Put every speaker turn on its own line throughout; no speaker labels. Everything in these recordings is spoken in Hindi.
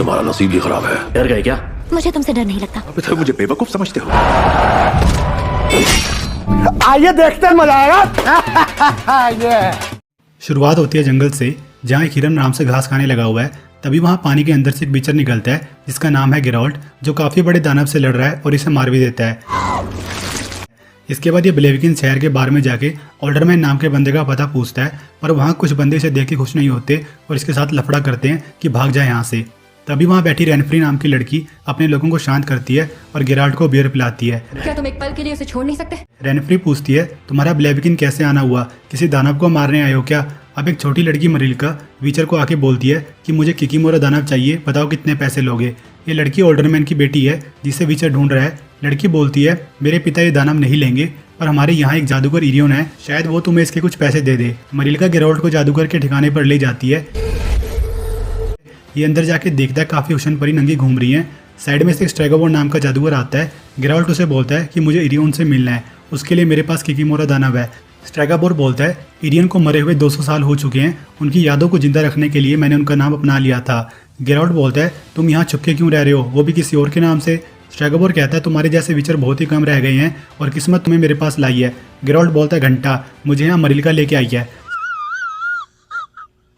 तुम्हारा नसीब ही खराब है।
डर गए क्या?
मुझे तुमसे डर नहीं लगता।
अभी तक मुझे बेवकूफ समझते हो।
आइए देखते हैं, मजा आएगा।
शुरुआत होती है जंगल से, जहाँ एक हिरन आराम से घास खाने लगा हुआ है। तभी वहाँ पानी के अंदर से एक बिचर निकलता है जिसका नाम है गेराल्ट, जो काफी बड़े दानव से लड़ रहा है और इसे मार भी देता है। इसके बाद ये ब्लेविकिन शहर के बारे में जाके ऑल्डरमैन नाम के बंदे का पता पूछता है, पर वहाँ कुछ बंदे इसे देख के खुश नहीं होते और इसके साथ लफड़ा करते हैं कि भाग जाए यहाँ से। तभी वहाँ बैठी रेनफ्री नाम की लड़की अपने लोगों को शांत करती है और गेराल्ट को बियर पिलाती है।
क्या तुम एक पल के लिए उसे छोड़ नहीं सकते?
रेनफ्री पूछती है, तुम्हारा ब्लेविकिन कैसे आना हुआ? किसी दानव को मारने आए हो क्या? अब एक छोटी लड़की मरिल्का वीचर को आके बोलती है कि मुझे किकीमोरा दानव चाहिए, बताओ कितने पैसे लोगे? ये लड़की ऑल्डरमैन की बेटी है जिसे वीचर ढूंढ रहा है। लड़की बोलती है, मेरे पिता ये दानव नहीं लेंगे, पर हमारे यहाँ एक जादूगर इरियन है, शायद वो तुम्हें इसके कुछ पैसे दे दे। मरिल्का गेराल्ट को जादूगर के ठिकाने पर ले जाती है। ये अंदर जाके देखता है काफी हुशन परी नंगी घूम रही हैं। साइड में से एक स्ट्रैगोबोर नाम का जादूगर आता है। गेराल्ट उसे बोलता है कि मुझे इरियन से मिलना है, उसके लिए मेरे पास किकीमोरा दानव है। स्ट्रैगोबोर बोलता है, इरियन को मरे हुए 200 साल हो चुके हैं, उनकी यादों को जिंदा रखने के लिए मैंने उनका नाम अपना लिया था। गेराल्ट बोलता है, तुम यहाँ छुपके क्यों रह रहे हो, वो भी किसी और के नाम से? स्ट्रैगोबोर कहता है, तुम्हारे जैसे विचर बहुत ही कम रह गए हैं और किस्मत तुम्हें मेरे पास लाई है। गेराल्ट बोलता है, घंटा, मुझे यहाँ मरिल्का लेके आई है।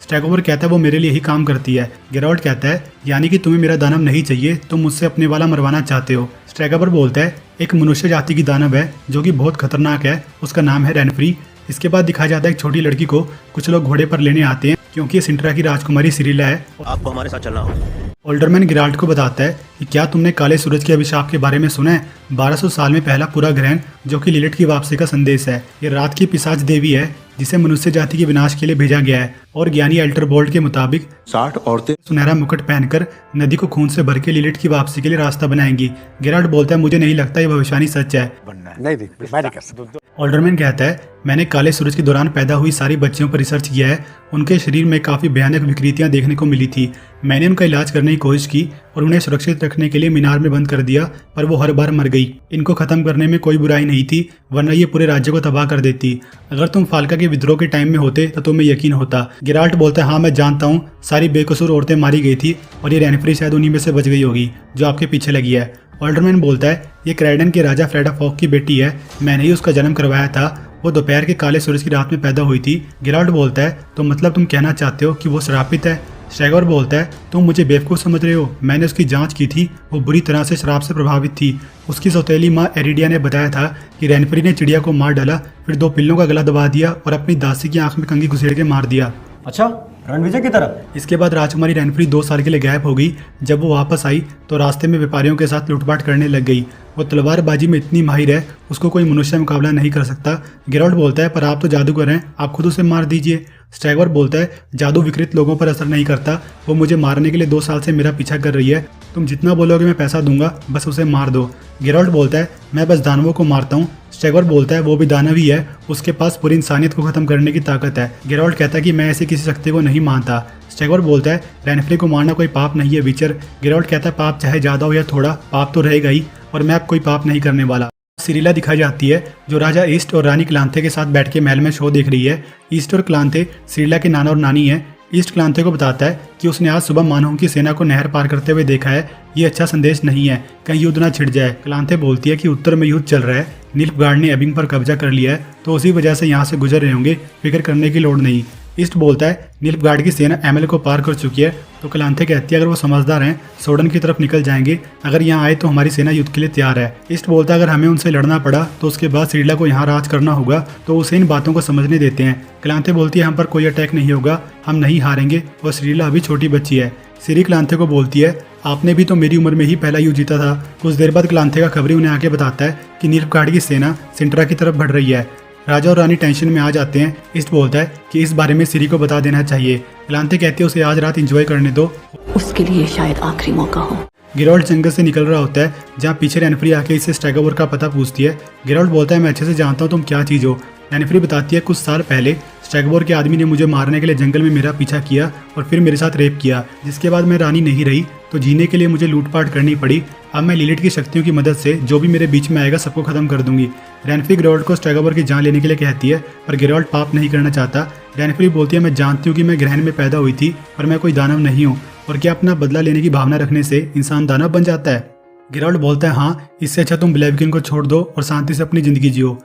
स्ट्रैगोबोर कहता है, वो मेरे लिए ही काम करती है। गेराल्ट कहता है, यानी कि तुम्हें मेरा दानव नहीं चाहिए, तुम मुझसे अपने वाला मरवाना चाहते हो। स्ट्रैगोबोर बोलता है, एक मनुष्य जाति की दानव है जो कि बहुत खतरनाक है, उसका नाम है रेनफ्री। इसके बाद दिखाया जाता है एक छोटी लड़की को कुछ लोग घोड़े पर लेने आते हैं क्योंकि ये सिंट्रा की राजकुमारी सिरिला है।
आपको हमारे साथ चलना होगा।
ऑल्डरमैन गेराल्ट को बताता है कि क्या तुमने काले सूरज के अभिशाप के बारे में सुना है? 1200 साल में पहला पूरा ग्रहण, जो कि लिलिट की वापसी का संदेश है। ये रात की पिशाच देवी है जिसे मनुष्य जाति के विनाश के लिए भेजा गया है और ज्ञानी एल्टर बोल्ट के मुताबिक
60 औरतें
सुनहरा मुकुट पहनकर नदी को खून से भर के लिलिट की वापसी के लिए रास्ता बनाएंगी। गेराल्ट बोलता है, मुझे नहीं लगता ये भविष्यवाणी सच है।
नहीं देख, मैं नहीं कर सकता।
ऑल्डरमैन कहता है, मैंने काले सूरज के दौरान पैदा हुई सारी बच्चियों पर रिसर्च किया है। उनके शरीर में काफ़ी भयानक विकृतियां देखने को मिली थी। मैंने उनका इलाज करने की कोशिश की और उन्हें सुरक्षित रखने के लिए मीनार में बंद कर दिया, पर वो हर बार मर गई। इनको खत्म करने में कोई बुराई नहीं थी, वरना ये पूरे राज्य को तबाह कर देती। अगर तुम फाल्का के विद्रोह के टाइम में होते तो तुम्हें यकीन होता। गेराल्ट बोलता है, हाँ मैं जानता हूँ, सारी बेकसूर औरतें मारी गई थी और ये रेनफ्री शायद उन्हीं में से बच गई होगी जो आपके पीछे लगी है। ऑल्डरमैन बोलता है, ये क्राइडन के राजा फ्रेडा फॉक की बेटी है, मैंने ही उसका जन्म करवाया था। वो दोपहर के काले सूरज की रात में पैदा हुई थी। गेराल्ट बोलता है, तो मतलब तुम कहना चाहते हो कि वो श्रापित है? स्ट्रैगोबोर बोलता है, तुम मुझे बेवकूफ़ समझ रहे हो, मैंने उसकी जांच की थी, वो बुरी तरह से शराब से प्रभावित थी। उसकी सौतेली माँ एरिडिया ने बताया था कि रेनफ्री ने चिड़िया को मार डाला, फिर 2 पिल्लों का गला दबा दिया और अपनी दासी की आंख में कंघी घुसेड़ के मार दिया।
अच्छा, रणविजय की तरह।
इसके बाद राजकुमारी रेनफ्री 2 साल के लिए गायब हो गई। जब वो वापस आई तो रास्ते में व्यापारियों के साथ लूटपाट करने लग गई। वो तलवारबाजी में इतनी माहिर है, उसको कोई मनुष्य मुकाबला नहीं कर सकता। गेराल्ट बोलता है, पर आप तो जादूगर हैं, आप खुद उसे मार दीजिए। स्ट्रैगोबोर बोलता है, जादू विकृत लोगों पर असर नहीं करता, वो मुझे मारने के लिए 2 साल से मेरा पीछा कर रही है। तुम जितना बोलोगे मैं पैसा दूंगा, बस उसे मार दो। गेराल्ट बोलता है, मैं बस दानवों को मारता हूँ। स्ट्रैगोबोर बोलता है, वो भी दानव ही है, उसके पास पूरी इंसानियत को खत्म करने की ताकत है। गेराल्ट कहता है कि मैं ऐसी किसी शक्ति को नहीं मानता। स्ट्रैगोबोर बोलता है, रेनफ्री को मारना कोई पाप नहीं है विचर। गेराल्ट कहता है, पाप चाहे ज्यादा हो या थोड़ा, पाप तो रहेगा ही, और मैं अब कोई पाप नहीं करने वाला। सिरिला दिखाई जाती है जो राजा ईस्ट और रानी क्लांथे के साथ बैठ के महल में शो देख रही है। ईस्ट और क्लांथे सिरिला के नाना और नानी है। ईस्ट क्लांथे को बताता है कि उसने आज सुबह मानवों की सेना को नहर पार करते हुए देखा है। ये अच्छा संदेश नहीं है, कहीं युद्ध ना छिड़ जाए। क्लांथे बोलती है कि उत्तर में युद्ध चल रहा है, निल्फगार्ड ने एबिंग पर कब्जा कर लिया है, तो उसी वजह से यहाँ से गुजर रहे होंगे, फिक्र करने की लोड़ नहीं। ईस्ट बोलता है, निल्फगार्ड की सेना एमएल को पार कर चुकी है, तो क्लांथे कहती है, अगर वो समझदार हैं सोडन की तरफ निकल जाएंगे, अगर यहाँ आए तो हमारी सेना युद्ध के लिए तैयार है। ईस्ट बोलता है, अगर हमें उनसे लड़ना पड़ा तो उसके बाद सिरिला को यहाँ राज करना होगा, तो उसे इन बातों को समझने देते हैं। क्लांथे बोलती है, हम पर कोई अटैक नहीं होगा, हम नहीं हारेंगे, और सिरिला अभी छोटी बच्ची है। सिरी क्लांथे को बोलती है, आपने भी तो मेरी उम्र में ही पहला युद्ध जीता था। कुछ देर बाद क्लांथे का खबरी उन्हें आके बताता है कि निल्फगार्ड की सेना सिंट्रा की तरफ बढ़ रही है। राजा और रानी टेंशन में आ जाते हैं। ईस्ट बोलता है कि इस बारे में सिरी को बता देना चाहिए। क्लांथे कहती है, उसे आज रात एंजॉय करने दो,
उसके लिए शायद आखिरी मौका हो।
गेराल्ट जंगल से निकल रहा होता है, जहाँ पीछे रेनफ्री आके इससे स्ट्रैगोबोर का पता पूछती है। गेराल्ट बोलता है, मैं अच्छे से जानता हूँ तुम क्या चीज़ हो। रेनफ्री बताती है, कुछ साल पहले स्ट्रैगोबोर के आदमी ने मुझे मारने के लिए जंगल में मेरा पीछा किया और फिर मेरे साथ रेप किया, जिसके बाद मैं रानी नहीं रही, तो जीने के लिए मुझे लूटपाट करनी पड़ी। अब मैं लिलिट की शक्तियों की मदद से जो भी मेरे बीच में आएगा सबको खत्म कर दूंगी। रेनफ्री गेराल्ट को स्ट्रैगोबोर की जान लेने के लिए कहती है, पर गेराल्ट पाप नहीं करना चाहता। रेनफ्री बोलती है, मैं जानती हूँ कि मैं ग्रहण में पैदा हुई थी, पर मैं कोई दानव नहीं हूँ। और क्या अपना बदला लेने की भावना रखने से इंसान दानव बन जाता है? गिराल्ड बोलता है हाँ, इससे अच्छा तुम ब्लेविकिन को छोड़ दो और शांति से अपनी जिंदगी जियो।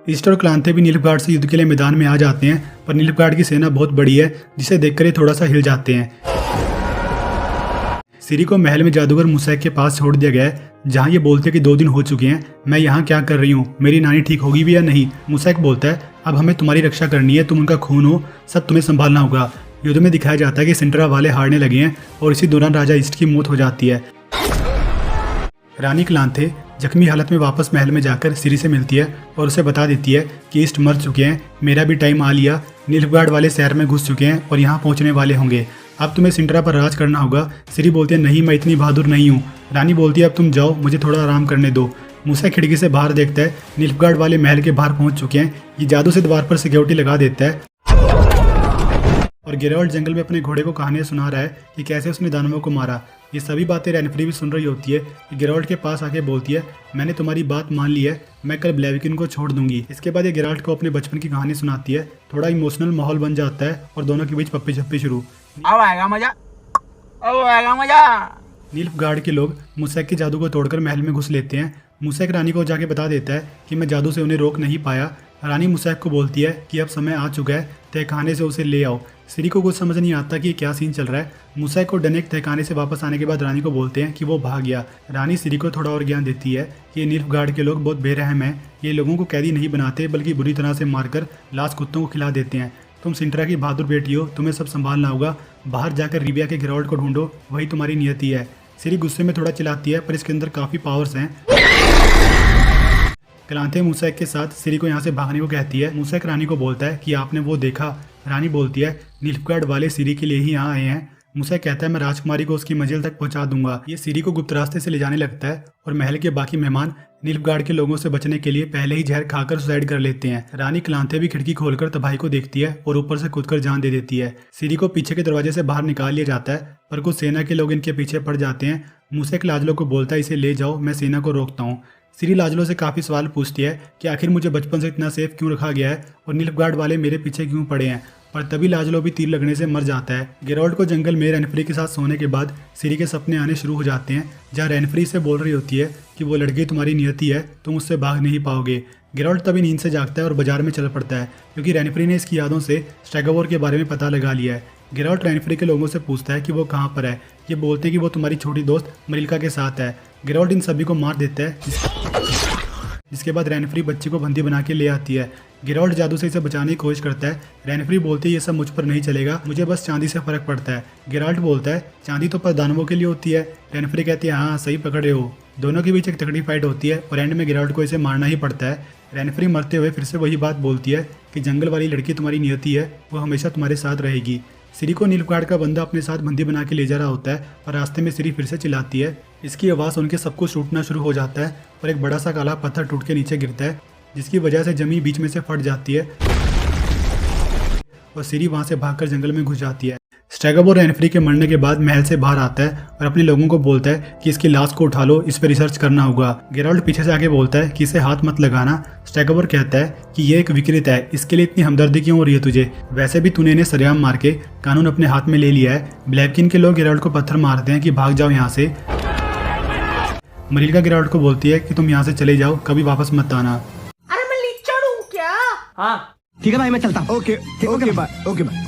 ईस्ट और क्लांथे भी नीलफगार्ड से युद्ध के लिए मैदान में आ जाते हैं, पर नीलफगार्ड की सेना बहुत बड़ी है जिसे देखकर ये थोड़ा सा हिल जाते हैं। सिरी को महल में जादूगर मुसैक के पास छोड़ दिया गया है, जहाँ ये बोलते हैं कि 2 दिन हो चुके हैं, मैं यहाँ क्या कर रही हूँ, मेरी नानी ठीक होगी भी या नहीं। मुसैक बोलता है अब हमें तुम्हारी रक्षा करनी है, तुम उनका खून हो, सब तुम्हें संभालना होगा। युद्ध में दिखाया जाता है कि सिंड्रा वाले हारने लगे हैं और इसी दौरान राजा ईस्ट की मौत हो जाती है। रानी क्लांथे जख्मी हालत में वापस महल में जाकर सिरी से मिलती है और उसे बता देती है कि ईस्ट मर चुके हैं, मेरा भी टाइम आ लिया, नीलफगार्ड वाले शहर में घुस चुके हैं और यहाँ पहुँचने वाले होंगे, अब तुम्हें सिंड्रा पर राज करना होगा। सिरी बोलती है नहीं, मैं इतनी बहादुर नहीं हूँ। रानी बोलती है अब तुम जाओ, मुझे थोड़ा आराम करने दो। मूसा खिड़की से बाहर देखता है, नीलफगार्ड वाले महल के बाहर पहुंच चुके हैं। ये जादू से द्वार पर सिक्योरिटी लगा देता है और गिराल्ड जंगल में अपने घोड़े को कहानियां सुना रहा है कि कैसे उसने दानवों को मारा। ये सभी बातें रेनफ्री भी सुन रही होती है कि गिराल्ड के पास आके बोलती है मैंने तुम्हारी बात मान ली है, मैं कल ब्लेविकिन को छोड़ दूंगी। इसके बाद ये गिराल्ड को अपने बचपन की कहानी सुनाती है। थोड़ा इमोशनल माहौल बन जाता है और दोनों के बीच पप्पी छप्पी शुरू।
अब आएगा मजा, अब आएगा मजा।
नीलफगार्ड के लोग मुसैक के जादू को तोड़कर महल में घुस लेते हैं। मुसैक रानी को जाके बता देता है कि मैं जादू से उन्हें रोक नहीं पाया। रानी मुसैक को बोलती है कि अब समय आ चुका है, तहखाने से उसे ले आओ। सिरी को कुछ समझ नहीं आता कि क्या सीन चल रहा है। मुसैक और डनेक तहखाने से वापस आने के बाद रानी को बोलते हैं कि वो भाग गया। रानी सिरी को थोड़ा और ज्ञान देती है कि नीलफगार्ड के लोग बहुत बेरहम हैं, ये लोगों को कैदी नहीं बनाते बल्कि बुरी तरह से मारकर लाश कुत्तों को खिला देते हैं। तुम सिंट्रा की बहादुर बेटी हो, तुम्हें सब संभालना होगा, बाहर जाकर रिविया के गिराल्ड को ढूंढो, वही तुम्हारी नियति है। सिरी गुस्से में थोड़ा चिल्लाती है पर इसके अंदर काफ़ी पावर्स हैं। क्लांथे मुसैक के साथ सिरी को यहाँ से भागने को कहती है। मुसैक रानी को बोलता है कि आपने वो देखा। रानी बोलती है नीलफगार्ड वाले सिरी के लिए ही यहाँ आए हैं। मुसैक कहता है मैं राजकुमारी को उसकी मंजिल तक पहुँचा दूंगा। ये सिरी को गुप्त रास्ते से ले जाने लगता है और महल के बाकी मेहमान नीलफगार्ड के लोगों से बचने के लिए पहले ही जहर खाकर सुसाइड कर लेते हैं। रानी क्लांथे भी खिड़की खोलकर तबाही को देखती है और ऊपर से कूदकर जान दे देती है। सिरी को पीछे के दरवाजे से बाहर निकाल लिया जाता है पर कुछ सेना के लोग इनके पीछे पड़ जाते हैं। मुसैक लाजलो को बोलता है इसे ले जाओ, मैं सेना को रोकता हूँ। सिरी लाजलो से काफ़ी सवाल पूछती है कि आखिर मुझे बचपन से इतना सेफ क्यों रखा गया है और नीलफगार्ड वाले मेरे पीछे क्यों पड़े हैं, पर तभी लाजलो भी तीर लगने से मर जाता है। गिराल्ड को जंगल में रेनफ्री के साथ सोने के बाद सिरी के सपने आने शुरू हो जाते हैं, जहाँ रेनफ्री से बोल रही होती है कि वो लड़की तुम्हारी नियति है, तुम उससे भाग नहीं पाओगे। गिराल्ड तभी नींद से जागता है और बाजार में चल पड़ता है क्योंकि रेनफ्री ने इसकी यादों से स्ट्रैगोवोर के बारे में पता लगा लिया है। गिराल्ड रेनफ्री के लोगों से पूछता है कि वो कहाँ पर है। ये बोलते हैं कि वो तुम्हारी छोटी दोस्त मरिल्का के साथ है। गिराल्ड इन सभी को मार देता है, जिसके बाद रेनफ्री बच्ची को बंदी बना के ले आती है। गिराल्ड जादू से इसे बचाने की कोशिश करता है। रेनफ्री बोलती है ये सब मुझ पर नहीं चलेगा, मुझे बस चांदी से फर्क पड़ता है। गिराल्ड बोलता है चांदी तो पर दानवों के लिए होती है। रेनफ्री कहती है हाँ सही पकड़े हो। दोनों के बीच एक तगड़ी फाइट होती है और एंड में गिराल्ड को इसे मारना ही पड़ता है। रेनफ्री मरते हुए फिर से वही बात बोलती है कि जंगल वाली लड़की तुम्हारी नियति है, वो हमेशा तुम्हारे साथ रहेगी। सिरी को नीलफगार्ड का बंदा अपने साथ बंदी बना के ले जा रहा होता है और रास्ते में सिरी फिर से चिल्लाती है। इसकी आवाज़ सुन के सब कुछ टूटना शुरू हो जाता है और एक बड़ा सा काला पत्थर टूट के नीचे गिरता है, जिसकी वजह से जमीन बीच में से फट जाती है और सिरी वहाँ से भागकर जंगल में घुस जाती है। स्ट्रैगोवोर रेनफ्री के मरने के बाद महल से बाहर आता है और अपने लोगों को बोलता है कि इसकी लाश को उठा लो, इस पर रिसर्च करना होगा। गिराल्ड पीछे से आके बोलता है कि इसे हाथ मत लगाना। स्ट्रैगोवोर कहता है कि ये एक विकृत है, इसके लिए इतनी हमदर्दी क्यों हो रही है तुझे, वैसे भी तूने इन्हें सरेआम मार के कानून अपने हाथ में ले लिया है। ब्लेविकिन के लोग गिराल्ड को पत्थर मारते हैं कि भाग जाओ यहाँ से। मरिल्का गिराल्ड को बोलती है कि तुम यहाँ से चले जाओ, कभी वापस मत आना।
अरे मैं लीचड़ हूँ क्या? हाँ
ठीक है भाई मैं चलता हूँ। Okay bye.